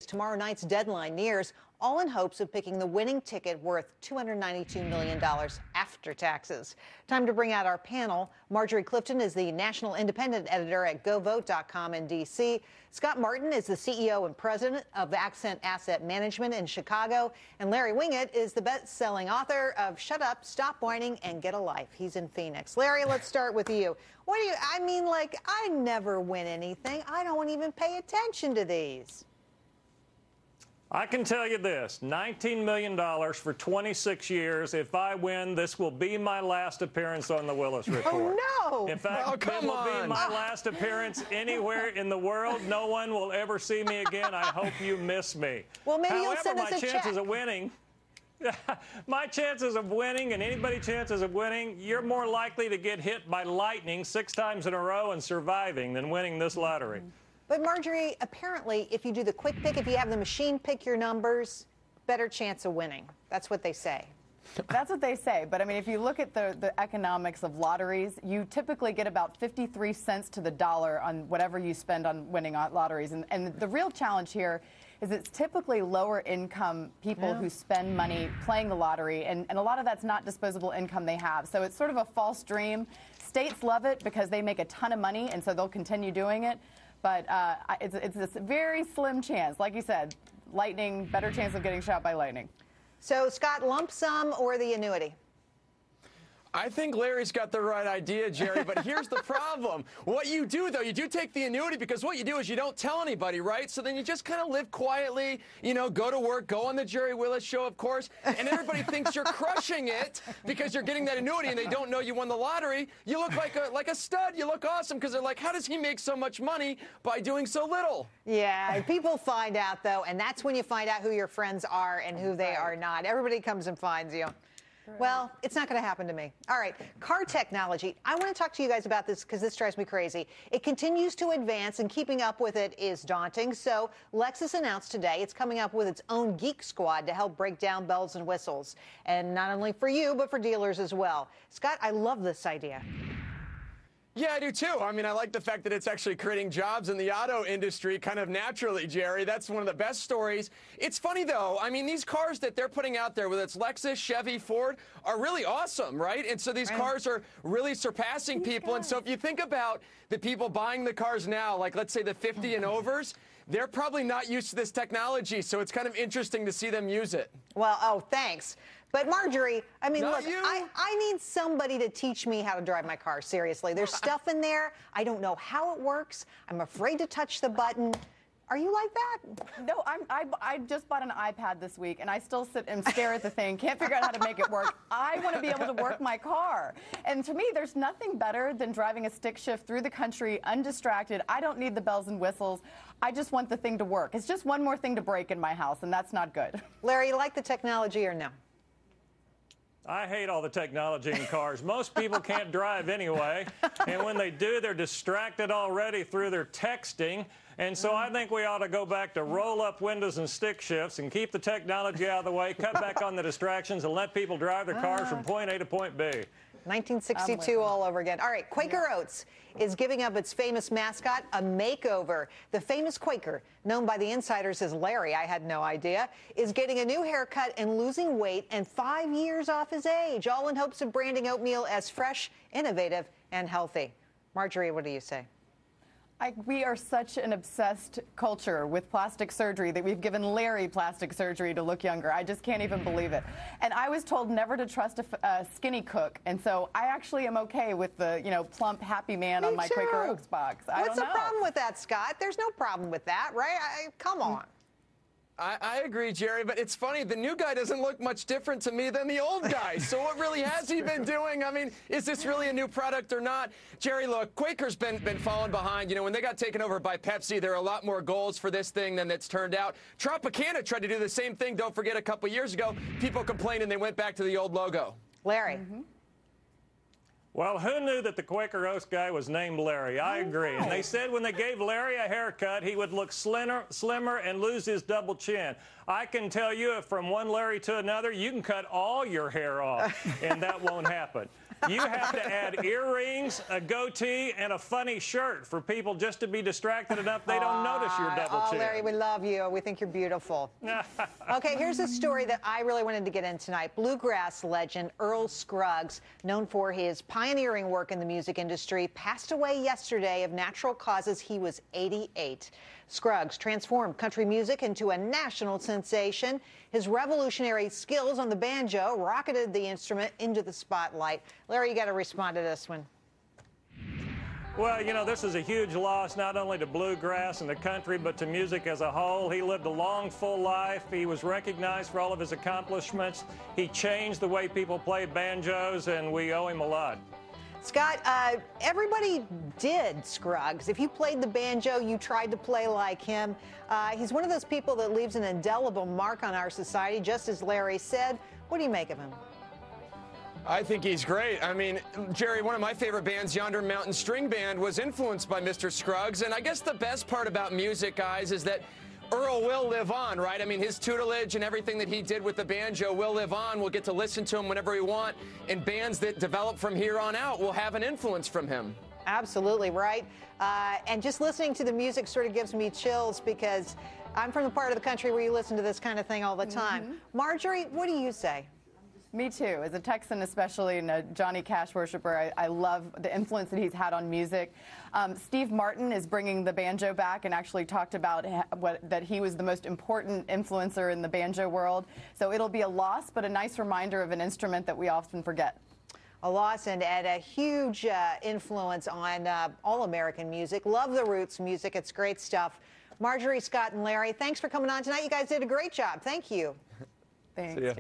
tomorrow night's deadline nears, all in hopes of picking the winning ticket worth $292 million after taxes. Time to bring out our panel. Marjorie Clifton is the national independent editor at GoVote.com in D.C. Scott Martin is the CEO and president of Accent Asset Management in Chicago. And Larry Winget is the best-selling author of Shut Up, Stop Whining, and Get a Life. He's in Phoenix. Larry, let's start with you. What do you, I mean, like, I never win anything. I don't even pay attention to these. I can tell you this, $19 million for 26 years. If I win, this will be my last appearance on the Willis Report. Oh, no. In fact, it will be my last appearance anywhere in the world. No one will ever see me again. I hope you miss me. Well, maybe you'll send us a check. However, my chances of winning, my chances of winning and anybody's chances of winning, you're more likely to get hit by lightning 6 times in a row and surviving than winning this lottery. But Marjorie, apparently, if you do the quick pick, if you have the machine pick your numbers, better chance of winning. That's what they say. That's what they say. But, I mean, if you look at the economics of lotteries, you typically get about 53 cents to the dollar on whatever you spend on winning lotteries. And the real challenge here is it's typically lower income people who spend money playing the lottery. And a lot of that's not disposable income they have. So it's sort of a false dream. States love it because they make a ton of money, and so they'll continue doing it. But it's a very slim chance. Like you said, lightning, better chance of getting shot by lightning. So, Scott, lump sum or the annuity? I think Larry's got the right idea, Jerry, but here's the problem. What you do, though, you do take the annuity because what you do is you don't tell anybody, right? So then you just kind of live quietly, you know, go to work, go on the Jerry Willis show, of course, and everybody thinks you're crushing it because you're getting that annuity and they don't know you won the lottery. You look like a stud. You look awesome because they're like, how does he make so much money by doing so little? Yeah, people find out, though, and that's when you find out who your friends are and who they are not. Everybody comes and finds you. Well, it's not going to happen to me. All right, car technology. I want to talk to you guys about this because this drives me crazy. It continues to advance, and keeping up with it is daunting. So Lexus announced today it's coming up with its own geek squad to help break down bells and whistles. And not only for you, but for dealers as well. Scott, I love this idea. Yeah, I do too. I mean, I like the fact that it's actually creating jobs in the auto industry kind of naturally, Jerry. That's one of the best stories. It's funny, though. I mean, these cars that they're putting out there, whether it's Lexus, Chevy, Ford, are really awesome, right? And so these cars are really surpassing people. And so if you think about the people buying the cars now, like let's say the 50 and overs, they're probably not used to this technology. So it's kind of interesting to see them use it. Well, oh, thanks. But Marjorie, I mean, Not look, you. I need somebody to teach me how to drive my car. Seriously, there's stuff in there. I don't know how it works. I'm afraid to touch the button. Are you like that? No, I just bought an iPad this week, and I still sit and stare at the thing, can't figure out how to make it work. I want to be able to work my car. And to me, there's nothing better than driving a stick shift through the country undistracted. I don't need the bells and whistles. I just want the thing to work. It's just one more thing to break in my house, and that's not good. Larry, you like the technology or no? I hate all the technology in cars. Most people can't drive anyway, and when they do, they're distracted already through their texting. And so I think we ought to go back to roll-up windows and stick shifts and keep the technology out of the way, cut back on the distractions, and let people drive their cars from point A to point B. 1962 all over again. All right, Quaker Oats is giving up its famous mascot a makeover. The famous Quaker, known by the insiders as Larry, I had no idea, is getting a new haircut and losing weight and 5 years off his age, all in hopes of branding oatmeal as fresh, innovative, and healthy. Marjorie, what do you say? We are such an obsessed culture with plastic surgery that we've given Larry plastic surgery to look younger. I just can't even believe it. And I was told never to trust a skinny cook. And so I actually am okay with the, you know, plump, happy man on my Quaker Oats box. What's the problem with that, Scott? There's no problem with that, right? Come on. I agree, Jerry, but it's funny. The new guy doesn't look much different to me than the old guy. So what really has he been doing? I mean, is this really a new product or not? Jerry, look, Quaker's been falling behind. You know, when they got taken over by Pepsi, there are a lot more goals for this thing than it's turned out. Tropicana tried to do the same thing, don't forget, a couple years ago. People complained and they went back to the old logo. Larry. Well, who knew that the Quaker Oats guy was named Larry? I agree. And they said when they gave Larry a haircut, he would look slimmer and lose his double chin. I can tell you, from one Larry to another, you can cut all your hair off, and that won't happen. You have to add earrings, a goatee, and a funny shirt for people just to be distracted enough they don't notice your double chin. Larry, we love you. We think you're beautiful. Okay, here's a story that I really wanted to get in tonight. Bluegrass legend Earl Scruggs, known for his pioneering work in the music industry, passed away yesterday of natural causes. He was 88. Scruggs transformed country music into a national sensation. His revolutionary skills on the banjo rocketed the instrument into the spotlight. Larry, you got to respond to this one. Well, you know, this is a huge loss, not only to bluegrass and the country, but to music as a whole. He lived a long, full life. He was recognized for all of his accomplishments. He changed the way people play banjos, and we owe him a lot. Scott, everybody did Scruggs. If you played the banjo, you tried to play like him. He's one of those people that leaves an indelible mark on our society, just as Larry said. What do you make of him? I think he's great. I mean, Jerry, one of my favorite bands, Yonder Mountain String Band, was influenced by Mr. Scruggs. And I guess the best part about music, guys, is that Earl will live on, right? I mean, his tutelage and everything that he did with the banjo will live on. We'll get to listen to him whenever we want. And bands that develop from here on out will have an influence from him. Absolutely right. And just listening to the music sort of gives me chills because I'm from the part of the country where you listen to this kind of thing all the time. Marjorie, what do you say? Me too. As a Texan, especially, and a Johnny Cash worshiper, I love the influence that he's had on music. Steve Martin is bringing the banjo back and actually talked about that he was the most important influencer in the banjo world. So it'll be a loss, but a nice reminder of an instrument that we often forget. A loss and a huge influence on all American music. Love the roots music. It's great stuff. Marjorie, Scott, and Larry, thanks for coming on tonight. You guys did a great job. Thank you. Thanks, Jerry.